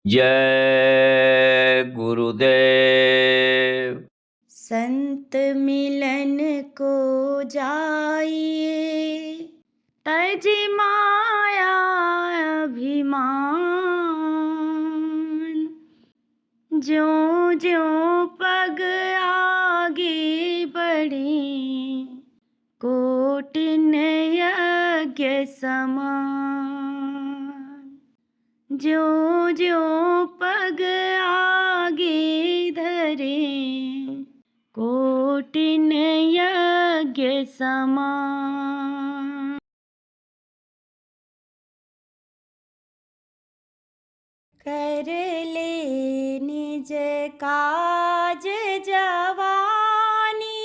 जय गुरुदेव। संत मिलन को जाइए, तज माया अभिमान। ज्यों ज्यों पग आगे बढ़े, कोटिन यज्ञ समान। ज्यों ज्यों पग आगे धरे, कोटिन यज्ञ समान। कर ले निज काज जवानी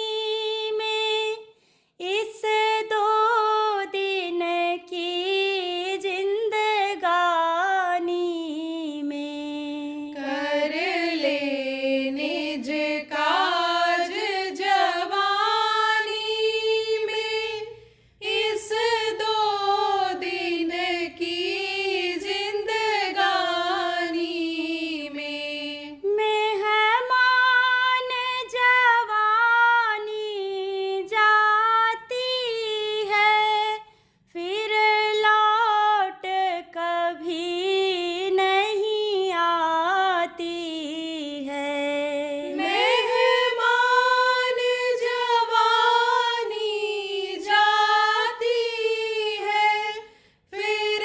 में, इस 2 दिन की जिंदगानी में। कर ले निज काज जवानी में, इस 2 दिन की जिंदगानी में। मेहमान जवानी जाती है, फिर लौट कभी नहीं आती है। मेहमान जवानी जाती है, फिर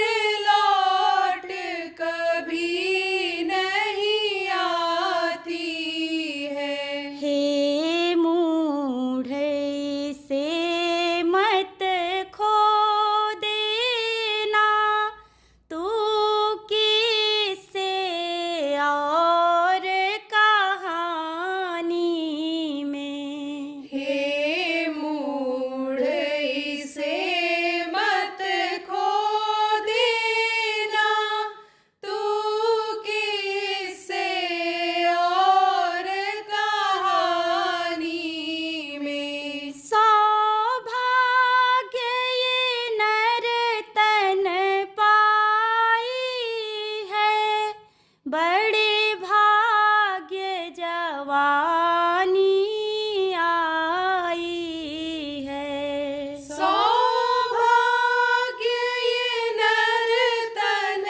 लौट कभी नहीं आती है। हे मूढ़ से मत खो देना, तू किससे और कहानी में। हे मूढ़ इसे मत खो देना, तू किससे और कहानी में। सौभाग्य ये नर तन पाई है, बड़े भाग्य जवानी आई है। सौभाग्य ये नर तन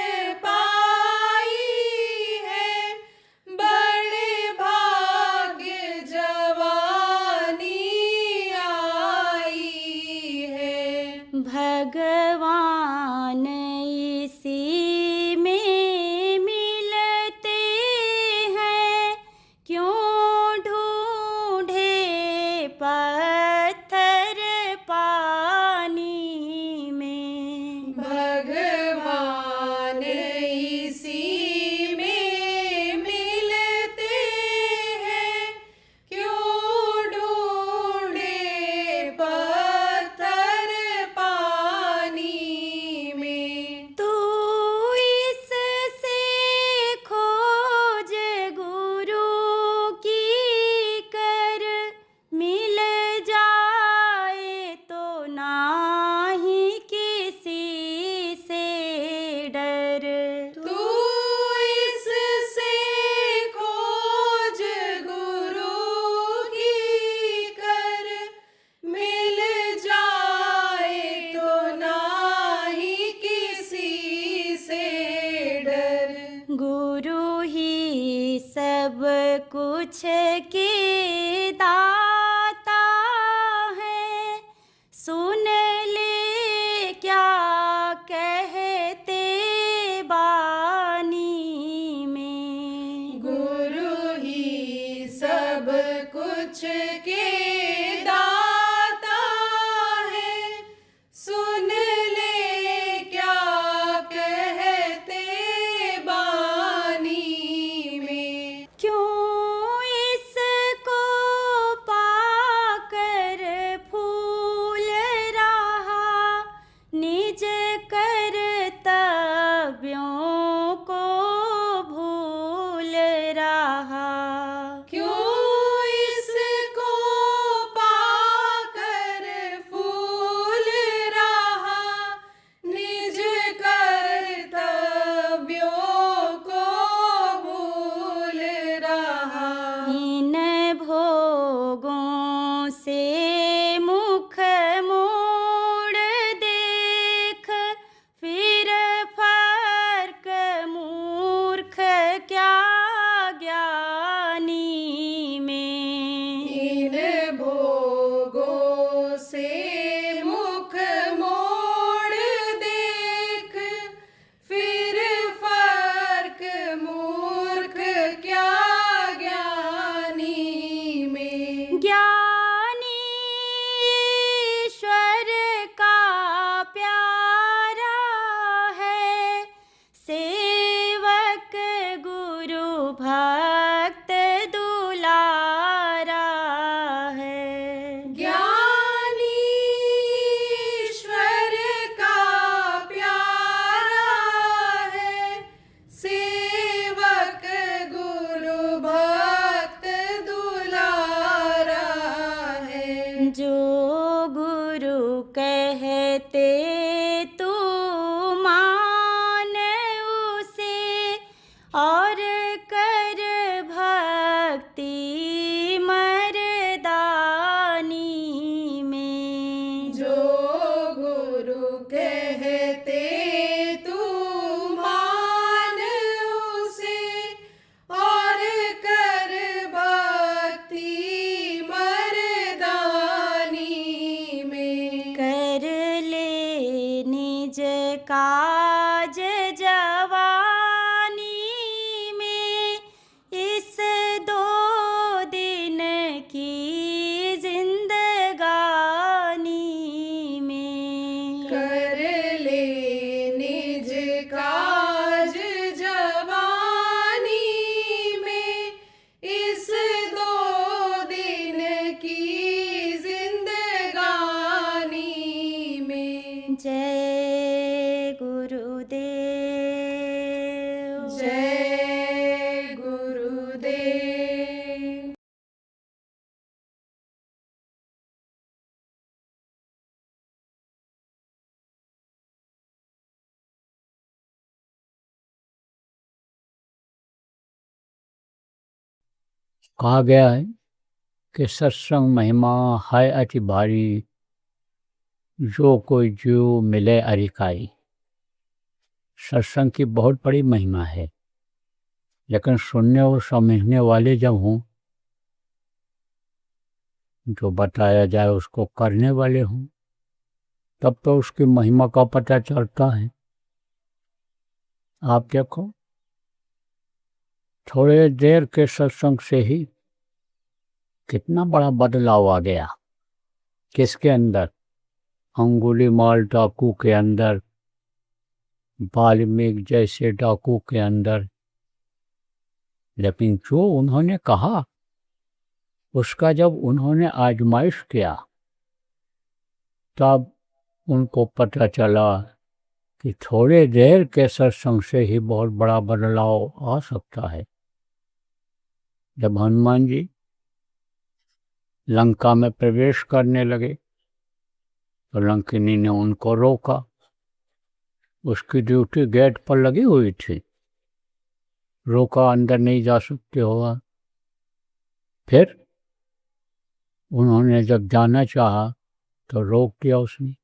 पाई है, बड़े भाग्य जवानी आई है। भगवान इसी में मिलते हैं, क्यों ढूंढे पत्थर पानी में। भगवान इसी में मिलते हैं, क्यों ढूंढे पत्थर पानी में। तू इससे खोज गुरु की कर, मिल जाए तो नाही किसी से डर। तू इससे खोज गुरु की कर, मिल जाए तो नाही किसी से डर। गुरु ही सब कुछ के दाता है, सुन कहते तू मान उसे और कर भक्ति मर्दानी में। जो गुरु कहते तू मान उसे और कर भक्ति मर्दानी में। कर ले निज काज जवानी में, इस 2 दिन की जिंदगानी में। कर ले निज काज जवानी में, इस 2 दिन की जिंदगानी में। जय गुरुदेव। जय गुरुदेव। कहा गया है कि सत्संग महिमा है अति भारी, जो कोई जीव मिले अरिकाई। सत्संग की बहुत बड़ी महिमा है, लेकिन सुनने और समझने वाले जब हों, जो बताया जाए उसको करने वाले हों, तब तो उसकी महिमा का पता चलता है। आप देखो, थोड़े देर के सत्संग से ही कितना बड़ा बदलाव आ गया। किसके अंदर? अंगुलीमाल डाकू के अंदर, वाल्मीकि जैसे डाकू के अंदर। लेकिन जो उन्होंने कहा, उसका जब उन्होंने आजमाइश किया, तब उनको पता चला कि थोड़े देर के सत्संग से ही बहुत बड़ा बदलाव आ सकता है। जब हनुमान जी लंका में प्रवेश करने लगे, तो लंकिनी ने उनको रोका। उसकी ड्यूटी गेट पर लगी हुई थी, रोका, अंदर नहीं जा सकते हो। फिर उन्होंने जब जाना चाहा तो रोक दिया उसने,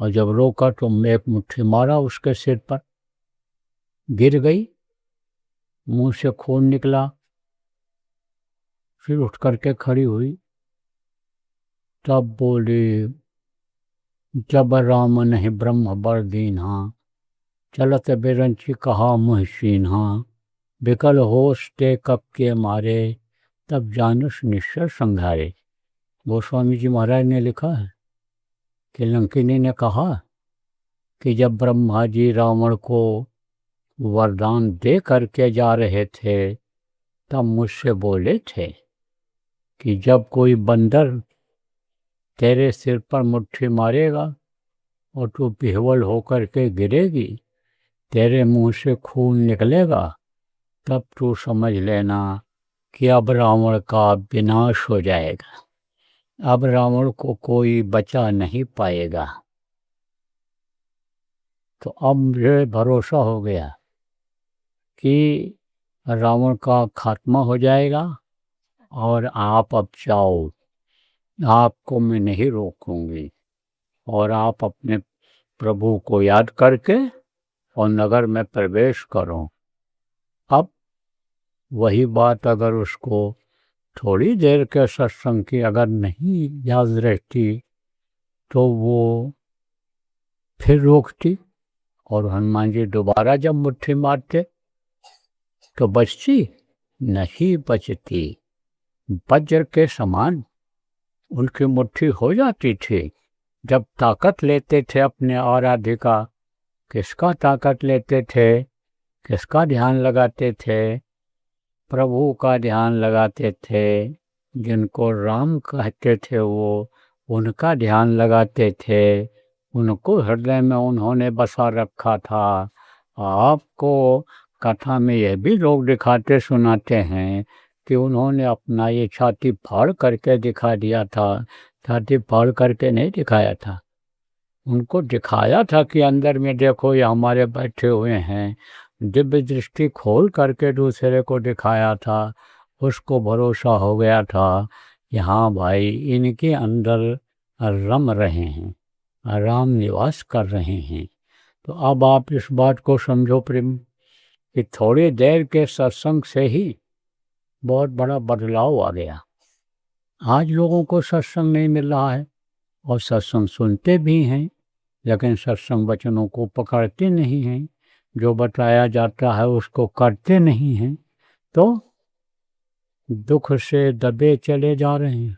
और जब रोका तो एक मुट्ठी मारा उसके सिर पर, गिर गई, मुंह से खून निकला। फिर उठ करके खड़ी हुई, तब बोली, जब राम नहीं ब्रह्म बर दीन्हा, चलत बिरंची कहा मुहसीन्हा, विकल होश ते कप के मारे, तब जानस निश्चय संघारे। गोस्वामी जी महाराज ने लिखा है कि लंकिनी ने कहा कि जब ब्रह्मा जी रावण को वरदान दे करके जा रहे थे, तब मुझसे बोले थे कि जब कोई बंदर तेरे सिर पर मुट्ठी मारेगा और तू विह्वल होकर के गिरेगी, तेरे मुंह से खून निकलेगा, तब तू समझ लेना कि अब रावण का विनाश हो जाएगा, अब रावण को कोई बचा नहीं पाएगा। तो अब मुझे भरोसा हो गया कि रावण का खात्मा हो जाएगा, और आप अब जाओ, आपको मैं नहीं रोकूंगी, और आप अपने प्रभु को याद करके और नगर में प्रवेश करो। अब वही बात अगर उसको थोड़ी देर के सत्संग की अगर नहीं याद रहती, तो वो फिर रोकती, और हनुमान जी दोबारा जब मुट्ठी मारते तो बचती नहीं, बचती। वज्र के समान उनकी मुट्ठी हो जाती थी। जब ताकत लेते थे अपने आराधिका, किसका ताकत लेते थे, किसका ध्यान लगाते थे? प्रभु का ध्यान लगाते थे। जिनको राम कहते थे वो उनका ध्यान लगाते थे, उनको हृदय में उन्होंने बसा रखा था। आपको कथा में यह भी लोग दिखाते सुनाते हैं कि उन्होंने अपना ये छाती फाड़ करके दिखा दिया था। छाती फाड़ करके नहीं दिखाया था, उनको दिखाया था कि अंदर में देखो ये हमारे बैठे हुए हैं, दिव्य दृष्टि खोल करके दूसरे को दिखाया था। उसको भरोसा हो गया था कि हाँ भाई इनके अंदर रम रहे हैं, आराम निवास कर रहे हैं। तो अब आप इस बात को समझो प्रेम कि थोड़ी देर के सत्संग से ही बहुत बड़ा बदलाव आ गया। आज लोगों को सत्संग नहीं मिल रहा है और सत्संग सुनते भी हैं, लेकिन सत्संग वचनों को पकड़ते नहीं हैं, जो बताया जाता है उसको करते नहीं हैं, तो दुख से दबे चले जा रहे हैं।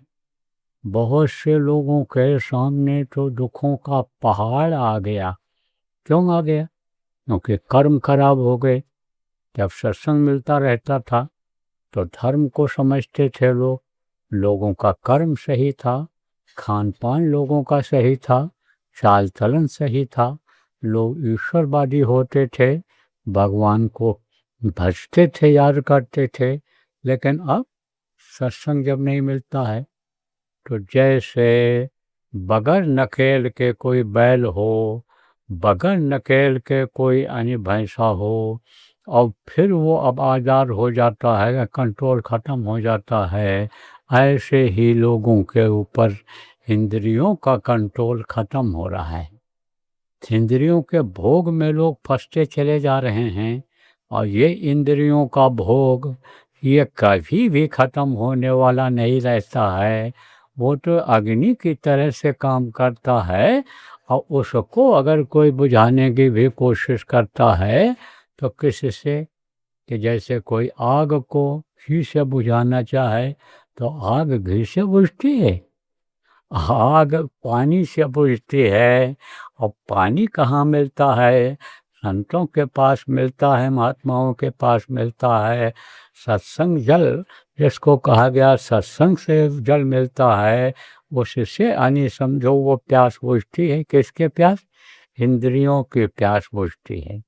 बहुत से लोगों के सामने तो दुखों का पहाड़ आ गया। क्यों आ गया? क्योंकि कर्म खराब हो गए। जब सत्संग मिलता रहता था तो धर्म को समझते थे लोग, लोगों का कर्म सही था, खान पान लोगों का सही था, चाल चलन सही था, लोग ईश्वरवादी होते थे, भगवान को भजते थे, याद करते थे। लेकिन अब सत्संग जब नहीं मिलता है तो जैसे बगैर नकेल के कोई बैल हो, बगैर नकेल के कोई अन्य भैंसा हो, और फिर वो अब आज़ाद हो जाता है, कंट्रोल ख़त्म हो जाता है। ऐसे ही लोगों के ऊपर इंद्रियों का कंट्रोल ख़त्म हो रहा है। इंद्रियों के भोग में लोग फंसते चले जा रहे हैं, और ये इंद्रियों का भोग ये कभी भी ख़त्म होने वाला नहीं रहता है। वो तो अग्नि की तरह से काम करता है, और उसको अगर कोई बुझाने की भी कोशिश करता है तो किससे, कि जैसे कोई आग को घी से बुझाना चाहे तो आग घी से बुझती है, आग पानी से बुझती है। और पानी कहाँ मिलता है? संतों के पास मिलता है, महात्माओं के पास मिलता है। सत्संग जल जिसको कहा गया, सत्संग से जल मिलता है, उससे यानी समझो वो प्यास बुझती है। किसके प्यास? इंद्रियों की प्यास बुझती है।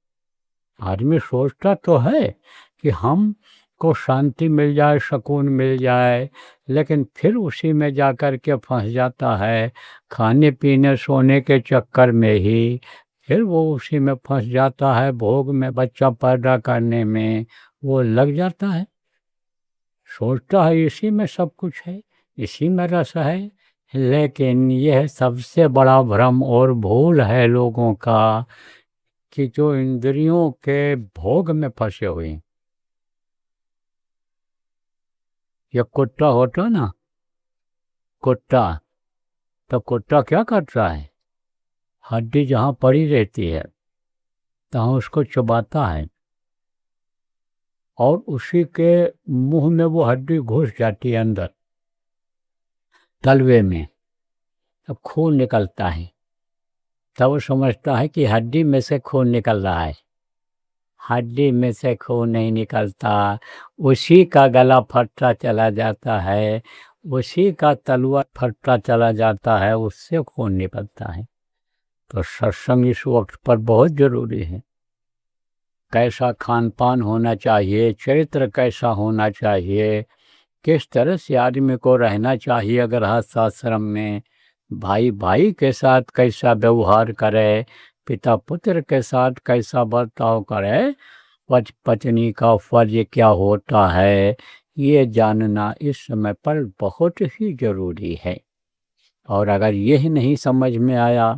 आदमी सोचता तो है कि हम को शांति मिल जाए, सुकून मिल जाए, लेकिन फिर उसी में जा कर के फंस जाता है। खाने पीने सोने के चक्कर में ही फिर वो उसी में फंस जाता है, भोग में, बच्चा पैदा करने में वो लग जाता है। सोचता है इसी में सब कुछ है, इसी में रस है, लेकिन यह सबसे बड़ा भ्रम और भूल है लोगों का कि जो इंद्रियों के भोग में फंसे हुए हैं। ये कुत्ता होता ना, कुत्ता, तो कुत्ता क्या करता है? हड्डी जहाँ पड़ी रहती है तहाँ उसको चबाता है, और उसी के मुंह में वो हड्डी घुस जाती है अंदर तलवे में, तब खून निकलता है। तब वो समझता है कि हड्डी में से खून निकल रहा है। हड्डी में से खून नहीं निकलता, उसी का गला फटता चला जाता है, उसी का तलवा फटता चला जाता है, उससे खून निकलता है। तो सत्संग इस वक्त पर बहुत ज़रूरी है। कैसा खान पान होना चाहिए, चरित्र कैसा होना चाहिए, किस तरह से आदमी को रहना चाहिए गृहस्थ आश्रम में, भाई भाई के साथ कैसा व्यवहार करे, पिता पुत्र के साथ कैसा बर्ताव करे, पत्नी का फर्ज क्या होता है, ये जानना इस समय पर बहुत ही ज़रूरी है। और अगर यही नहीं समझ में आया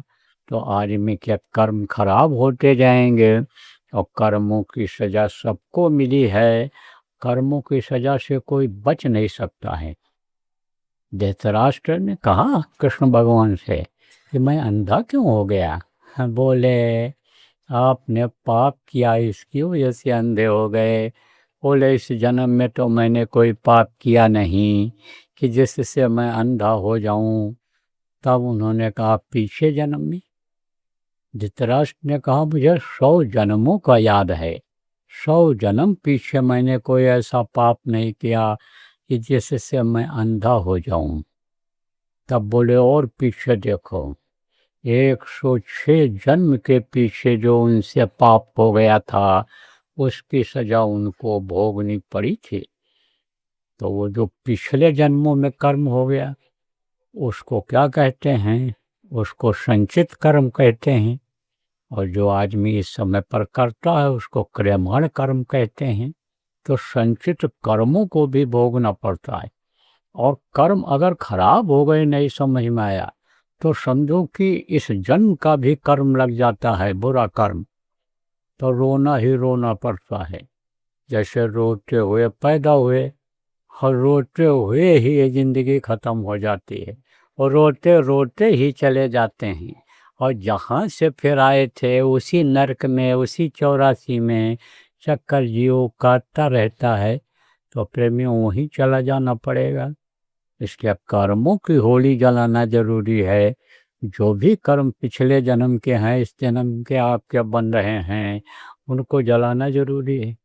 तो आदमी के कर्म खराब होते जाएंगे, और कर्मों की सज़ा सबको मिली है। कर्मों की सज़ा से कोई बच नहीं सकता है। धृतराष्ट्र ने कहा कृष्ण भगवान से कि मैं अंधा क्यों हो गया? बोले आपने पाप किया, इसकी वजह से अंधे हो गए। बोले इस जन्म में तो मैंने कोई पाप किया नहीं कि जिससे मैं अंधा हो जाऊं। तब उन्होंने कहा पीछे जन्म में? धृतराष्ट्र ने कहा मुझे 100 जन्मों का याद है, 100 जन्म पीछे मैंने कोई ऐसा पाप नहीं किया कि जिससे मैं अंधा हो जाऊं। तब बोले और पीछे देखो, 106 जन्म के पीछे जो उनसे पाप हो गया था उसकी सजा उनको भोगनी पड़ी थी। तो वो जो पिछले जन्मों में कर्म हो गया उसको क्या कहते हैं? उसको संचित कर्म कहते हैं, और जो आदमी इस समय पर करता है उसको क्रियमाण कर्म कहते हैं। तो संचित कर्मों को भी भोगना पड़ता है, और कर्म अगर खराब हो गए, नहीं समझ में आया, तो समझो कि इस जन्म का भी कर्म लग जाता है, बुरा कर्म, तो रोना ही रोना पड़ता है। जैसे रोते हुए पैदा हुए और रोते हुए ही ये जिंदगी खत्म हो जाती है, और रोते रोते ही चले जाते हैं, और जहाँ से फिर आए थे उसी नरक में, उसी 84 में चक्कर जीव काटता रहता है, तो प्रेमियों वहीं चला जाना पड़ेगा। इसके कर्मों की होली जलाना जरूरी है। जो भी कर्म पिछले जन्म के हैं, इस जन्म के आपके बन रहे हैं, उनको जलाना जरूरी है।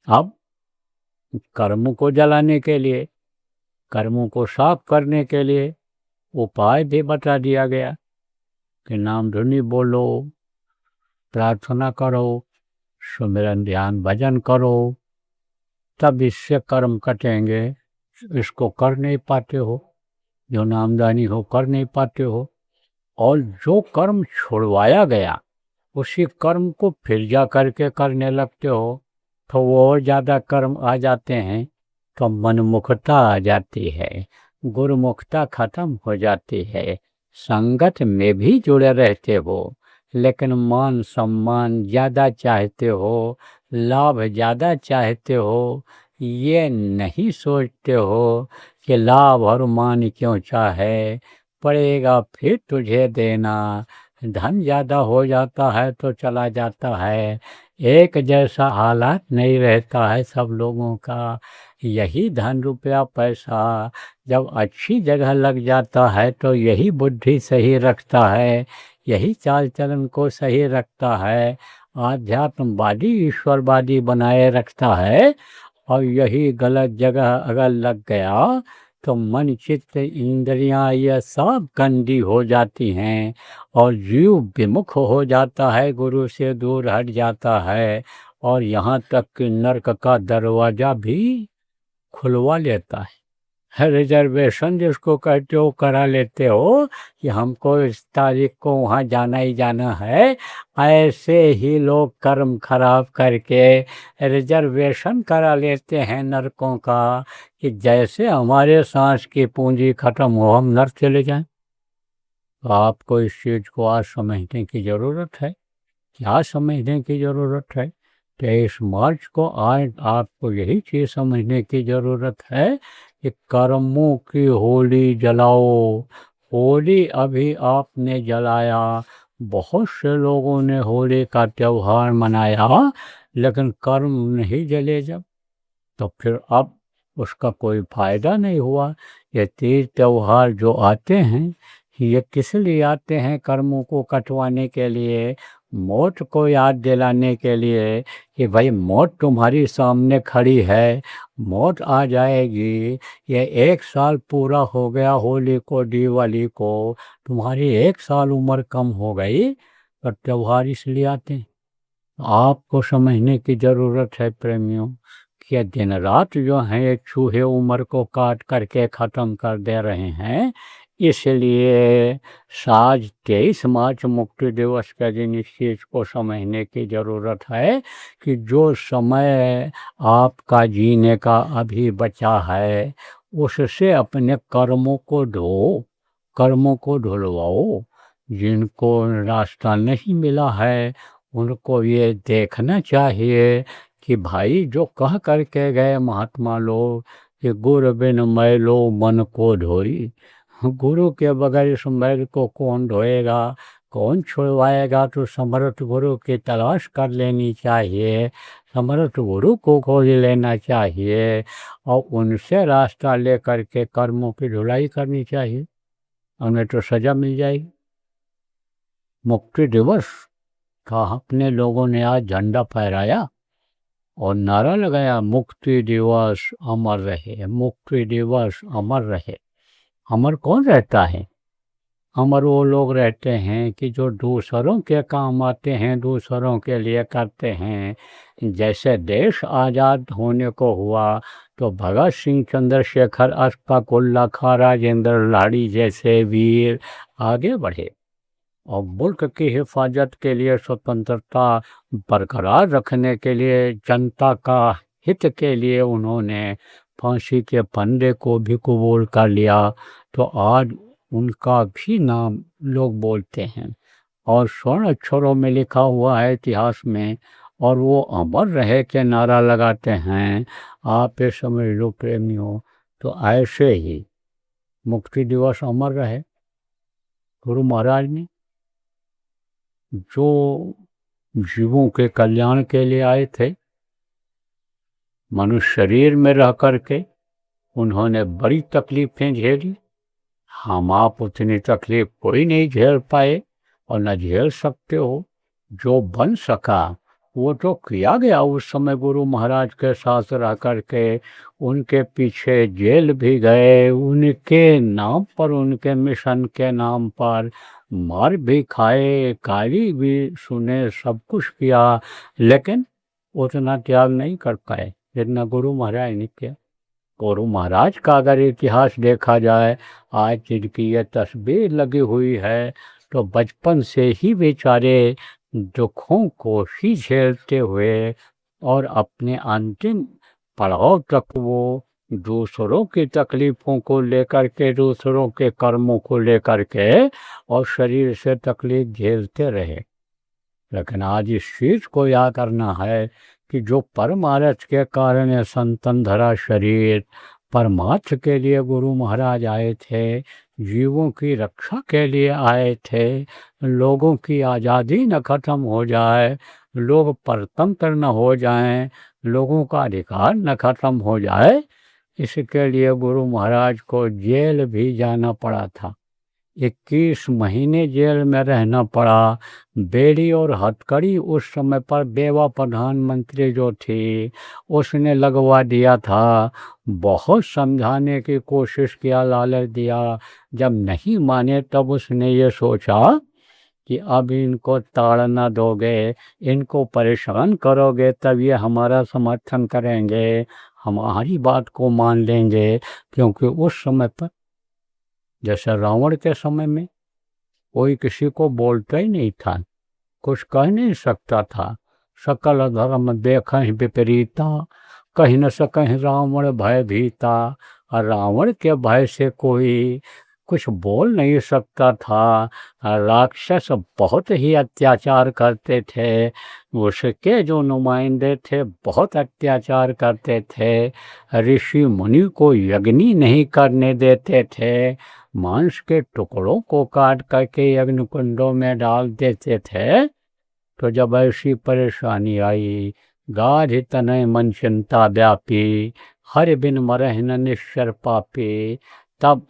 अब कर्मों को जलाने के लिए, कर्मों को साफ करने के लिए उपाय भी बता दिया गया कि नाम धुनी बोलो, प्रार्थना करो, सुमिरन ध्यान भजन करो, तब इससे कर्म कटेंगे। इसको कर नहीं पाते हो, जो नामदानी हो कर नहीं पाते हो, और जो कर्म छुड़वाया गया उसी कर्म को फिर जा करके करने लगते हो, तो वो और ज़्यादा कर्म आ जाते हैं, तो मनमुखता आ जाती है, गुरुमुखता खत्म हो जाती है। संगत में भी जुड़े रहते हो, लेकिन मान सम्मान ज़्यादा चाहते हो, लाभ ज़्यादा चाहते हो, ये नहीं सोचते हो कि लाभ और मान क्यों चाहे, पड़ेगा फिर तुझे देना। धन ज़्यादा हो जाता है तो चला जाता है, एक जैसा हालात नहीं रहता है सब लोगों का। यही धन रुपया पैसा जब अच्छी जगह लग जाता है तो यही बुद्धि सही रखता है, यही चाल चलन को सही रखता है, आध्यात्मवादी ईश्वरवादी बनाए रखता है। और यही गलत जगह अगर लग गया तो मन चित्त इंद्रियां ये सब गंदी हो जाती हैं, और जीव विमुख हो जाता है, गुरु से दूर हट जाता है, और यहाँ तक कि नरक का दरवाजा भी खुलवा लेता है। रिजर्वेशन जिसको कहते हो करा लेते हो कि हमको इस तारीख को वहाँ जाना ही जाना है। ऐसे ही लोग कर्म खराब करके रिजर्वेशन करा लेते हैं नरकों का, कि जैसे हमारे सांस की पूंजी खत्म हो हम नरक चले जाएं। तो आपको इस चीज़ को आज समझने की ज़रूरत है। क्या समझने की ज़रूरत है? 23 मार्च को आज आपको यही चीज़ समझने की ज़रूरत है कि कर्मों की होली जलाओ। होली अभी आपने जलाया, बहुत से लोगों ने होली का त्यौहार मनाया, लेकिन कर्म नहीं जले जब, तो फिर अब उसका कोई फायदा नहीं हुआ। ये तीज त्यौहार जो आते हैं, ये किस लिए आते हैं? कर्मों को कटवाने के लिए, मौत को याद दिलाने के लिए कि भाई मौत तुम्हारी सामने खड़ी है, मौत आ जाएगी। ये 1 साल पूरा हो गया होली को, दिवाली को, तुम्हारी 1 साल उम्र कम हो गई, तो त्यौहार इसलिए आते हैं। आपको समझने की ज़रूरत है प्रेमियों कि दिन रात जो है चूहे उम्र को काट करके ख़त्म कर दे रहे हैं। इसलिए आज 23 मार्च मुक्ति दिवस के दिन इस चीज़ को समझने की ज़रूरत है कि जो समय आपका जीने का अभी बचा है, उससे अपने कर्मों को धो, कर्मों को धुलवाओ। जिनको रास्ता नहीं मिला है उनको ये देखना चाहिए कि भाई जो कह करके गए महात्मा लोग कि गुरु बिन मैलो मन को धोई, गुरु के बगैर इस मैल को कौन धोएगा, कौन छुड़वाएगा? तो समर्थ गुरु की तलाश कर लेनी चाहिए, समर्थ गुरु को खोज लेना चाहिए, और उनसे रास्ता ले करके कर्मों की धुलाई करनी चाहिए, उन्हें तो सजा मिल जाएगी। मुक्ति दिवस का अपने लोगों ने आज झंडा फहराया और नारा लगाया, मुक्ति दिवस अमर रहे, मुक्ति दिवस अमर रहे। अमर कौन रहता है? अमर वो लोग रहते हैं कि जो दूसरों के काम आते हैं, दूसरों के लिए करते हैं। जैसे देश आज़ाद होने को हुआ तो भगत सिंह, चंद्रशेखर, अशफाक उल्लाह खां, राजेंद्र लाड़ी जैसे वीर आगे बढ़े। और मुल्क की हिफाजत के लिए, स्वतंत्रता बरकरार रखने के लिए, जनता का हित के लिए उन्होंने फांसी के फंदे को भी कबूल कर लिया। तो आज उनका भी नाम लोग बोलते हैं और स्वर्ण अक्षरों में लिखा हुआ है इतिहास में, और वो अमर रहे के नारा लगाते हैं। आप ये समझ लो प्रेमियों, तो ऐसे ही मुक्ति दिवस अमर रहे। गुरु महाराज ने जो जीवों के कल्याण के लिए आए थे, मनुष्य शरीर में रह करके उन्होंने बड़ी तकलीफें झेली। हम आप उतनी तकलीफ कोई नहीं झेल पाए और न झेल सकते हो। जो बन सका वो तो किया गया उस समय गुरु महाराज के साथ रह करके। उनके पीछे जेल भी गए, उनके नाम पर, उनके मिशन के नाम पर मार भी खाए, गाली भी सुने, सब कुछ किया, लेकिन उतना त्याग नहीं कर पाए जितना गुरु महाराज ने किया। गुरु महाराज का अगर इतिहास देखा जाए, आज जिनकी ये तस्वीर लगी हुई है, तो बचपन से ही बेचारे दुखों को ही झेलते हुए और अपने अंतिम पड़ाव तक वो दूसरों की तकलीफ़ों को लेकर के, दूसरों के कर्मों को लेकर के और शरीर से तकलीफ झेलते रहे। लेकिन आज इस चीज़ को याद करना है कि जो परमार्थ के कारण ये संतन धरा शरीर, परमार्थ के लिए गुरु महाराज आए थे, जीवों की रक्षा के लिए आए थे, लोगों की आज़ादी न खत्म हो जाए, लोग परतंत्र न हो जाएं, लोगों का अधिकार न खत्म हो जाए, इसके लिए गुरु महाराज को जेल भी जाना पड़ा था। 21 महीने जेल में रहना पड़ा। बेड़ी और हथकड़ी उस समय पर बेवा प्रधानमंत्री जो थी उसने लगवा दिया था। बहुत समझाने की कोशिश किया, लालच दिया, जब नहीं माने तब उसने ये सोचा कि अब इनको ताड़ना दोगे, इनको परेशान करोगे, तब ये हमारा समर्थन करेंगे, हमारी बात को मान लेंगे। क्योंकि उस समय पर जैसे रावण के समय में कोई किसी को बोलता ही नहीं था, कुछ कह नहीं सकता था। सकल धर्म देखहि विपरीता, कहीं न सकहि रावण भय भीता। और रावण के भय से कोई कुछ बोल नहीं सकता था। राक्षस बहुत ही अत्याचार करते थे, उसके जो नुमाइंदे थे बहुत अत्याचार करते थे। ऋषि मुनि को यज्ञ नहीं करने देते थे, मांस के टुकड़ों को काट करके यज्ञ कुंडों में डाल देते थे। तो जब ऐसी परेशानी आई, गाढ़ तनय मन चिंता व्यापी, हर बिन मरहि न निश्चर पापी, तब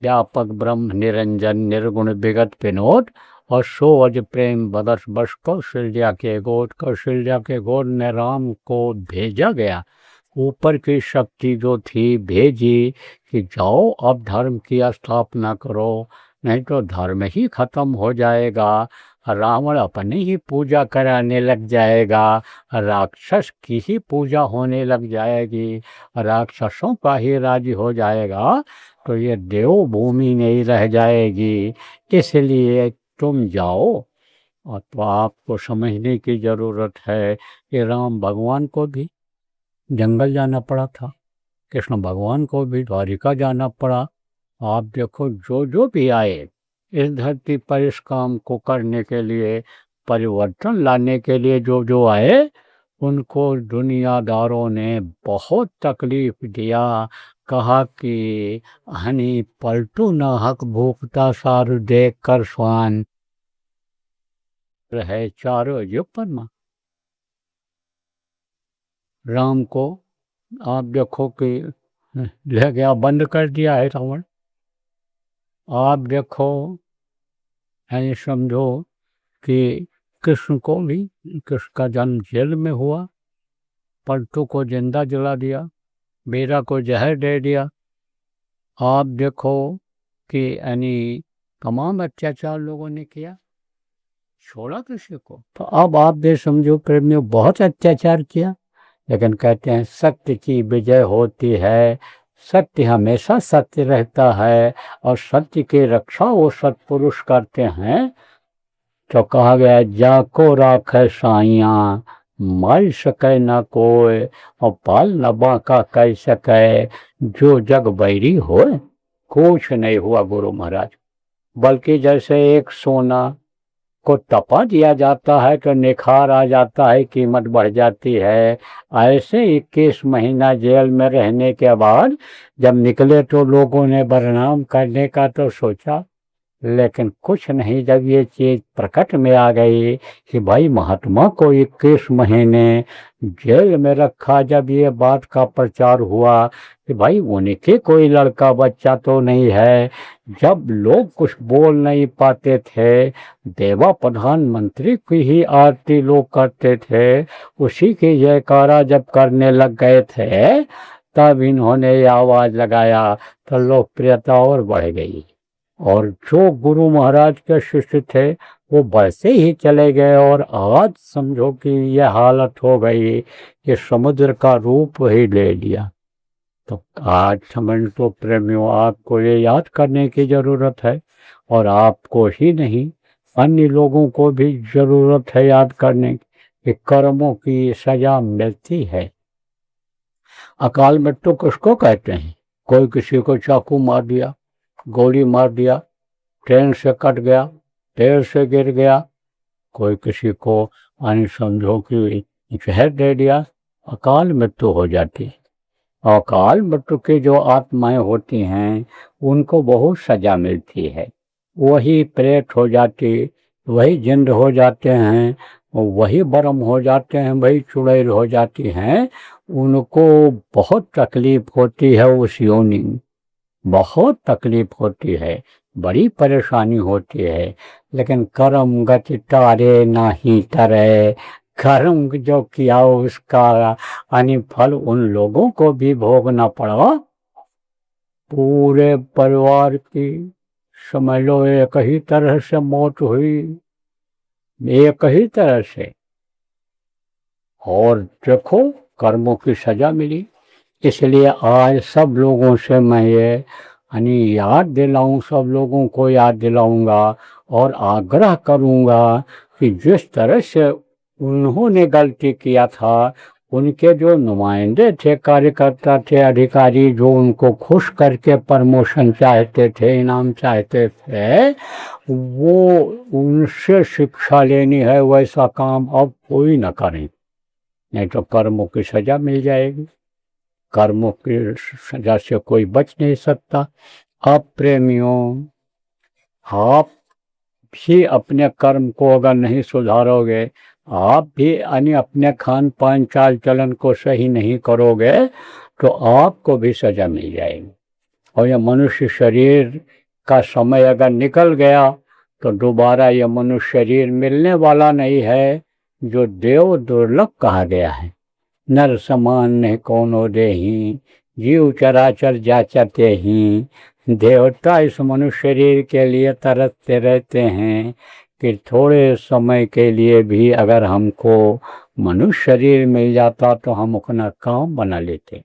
व्यापक ब्रह्म निरंजन निर्गुण विगत विनोद और सो अज प्रेम बदस बस कौशल्या के गोद। कौशल्या के गोद ने राम को भेजा गया, ऊपर की शक्ति जो थी भेजी कि जाओ अब धर्म की स्थापना करो, नहीं तो धर्म ही खत्म हो जाएगा। रावण अपनी ही पूजा कराने लग जाएगा, राक्षस की ही पूजा होने लग जाएगी, राक्षसों का ही राज्य हो जाएगा, तो ये देव भूमि नहीं रह जाएगी। इसलिए तुम जाओ। और तो आपको समझने की ज़रूरत है कि राम भगवान को भी जंगल जाना पड़ा था, कृष्ण भगवान को भी द्वारिका जाना पड़ा। आप देखो जो जो भी आए इस धरती पर इस काम को करने के लिए, परिवर्तन लाने के लिए जो जो आए, उनको दुनियादारों ने बहुत तकलीफ दिया। कहा कि हनी पलटू न हक भूखता सारु देख कर स्वान रहे चारों युग परमा। राम को आप देखो कि ले गया, बंद कर दिया है रावण। आप देखो, ऐसे समझो कि कृष्ण को भी, कृष्ण का जन्म जेल में हुआ, पलटू को जिंदा जला दिया, मीरा को जहर दे दिया। आप देखो कि यानी तमाम अत्याचार लोगों ने किया, छोड़ा किसी को। तो अब आप भी समझो प्रेमियों, बहुत अत्याचार किया, लेकिन कहते हैं सत्य की विजय होती है, सत्य हमेशा सत्य रहता है, और सत्य की रक्षा वो सत्पुरुष करते हैं। तो कहा गया जाको राखे साइया, मार सके न कोई, और पाल न बांका कह सके, जो जग बैरी हो। कुछ नहीं हुआ गुरु महाराज, बल्कि जैसे एक सोना को तपा दिया जाता है तो निखार आ जाता है, कीमत बढ़ जाती है, ऐसे 21 महीना जेल में रहने के बाद जब निकले तो लोगों ने बदनाम करने का तो सोचा, लेकिन कुछ नहीं, जब ये चीज़ प्रकट में आ गई कि भाई महात्मा को 21 महीने जेल में रखा, जब ये बात का प्रचार हुआ कि भाई उनके कोई लड़का बच्चा तो नहीं है, जब लोग कुछ बोल नहीं पाते थे, देवा प्रधानमंत्री की ही आरती लोग करते थे, उसी की जयकारा जब करने लग गए थे, तब इन्होंने ये आवाज़ लगाया तो लोकप्रियता और बढ़ गई। और जो गुरु महाराज के शिष्य थे वो वैसे ही चले गए, और आज समझो कि यह हालत हो गई कि समुद्र का रूप ही ले लिया। तो आज समझ तो प्रेमियों, आपको ये याद करने की ज़रूरत है, और आपको ही नहीं अन्य लोगों को भी ज़रूरत है याद करने की कि कर्मों की सज़ा मिलती है। अकाल मृत्यु किसको कहते हैं? कोई किसी को चाकू मार दिया, गोली मार दिया, ट्रेन से कट गया, पेड़ से गिर गया, कोई किसी को यानी समझो कि जहर दे दिया, अकाल मृत्यु हो जाती है। अकाल मृत्यु की जो आत्माएं होती हैं उनको बहुत सजा मिलती है, वही प्रेत हो जाती, वही जिंद हो जाते हैं, वही बरम हो जाते हैं, वही चुड़ैल हो जाती हैं, उनको बहुत तकलीफ होती है, उस योनि में बहुत तकलीफ होती है, बड़ी परेशानी होती है। लेकिन कर्म गति तारे नाही तरे, कर्म जो किया उसका यानी फल उन लोगों को भी भोगना पड़ा। पूरे परिवार की समझ लो एक ही तरह से मौत हुई, एक ही तरह से, और देखो कर्मों की सजा मिली। इसलिए आज सब लोगों से मैं ये यानी याद दिलाऊं, सब लोगों को याद दिलाऊंगा और आग्रह करूंगा कि जिस तरह से उन्होंने गलती किया था, उनके जो नुमाइंदे थे, कार्यकर्ता थे, अधिकारी जो उनको खुश करके प्रमोशन चाहते थे, इनाम चाहते थे, वो उनसे शिक्षा लेनी है, वैसा काम अब कोई न करें, नहीं तो कर्मों की सजा मिल जाएगी। कर्मों की सजा से कोई बच नहीं सकता। अब प्रेमियों, आप भी अपने कर्म को अगर नहीं सुधारोगे, आप भी यानी अपने खान पान चाल चलन को सही नहीं करोगे, तो आपको भी सजा मिल जाएगी। और यह मनुष्य शरीर का समय अगर निकल गया तो दोबारा यह मनुष्य शरीर मिलने वाला नहीं है, जो देव दुर्लभ कहा गया है। नर समान नहीं कोनो देही, जीव चराचर जाचते ही। देवता इस मनुष्य शरीर के लिए तरसते रहते हैं कि थोड़े समय के लिए भी अगर हमको मनुष्य शरीर मिल जाता तो हम अपना काम बना लेते।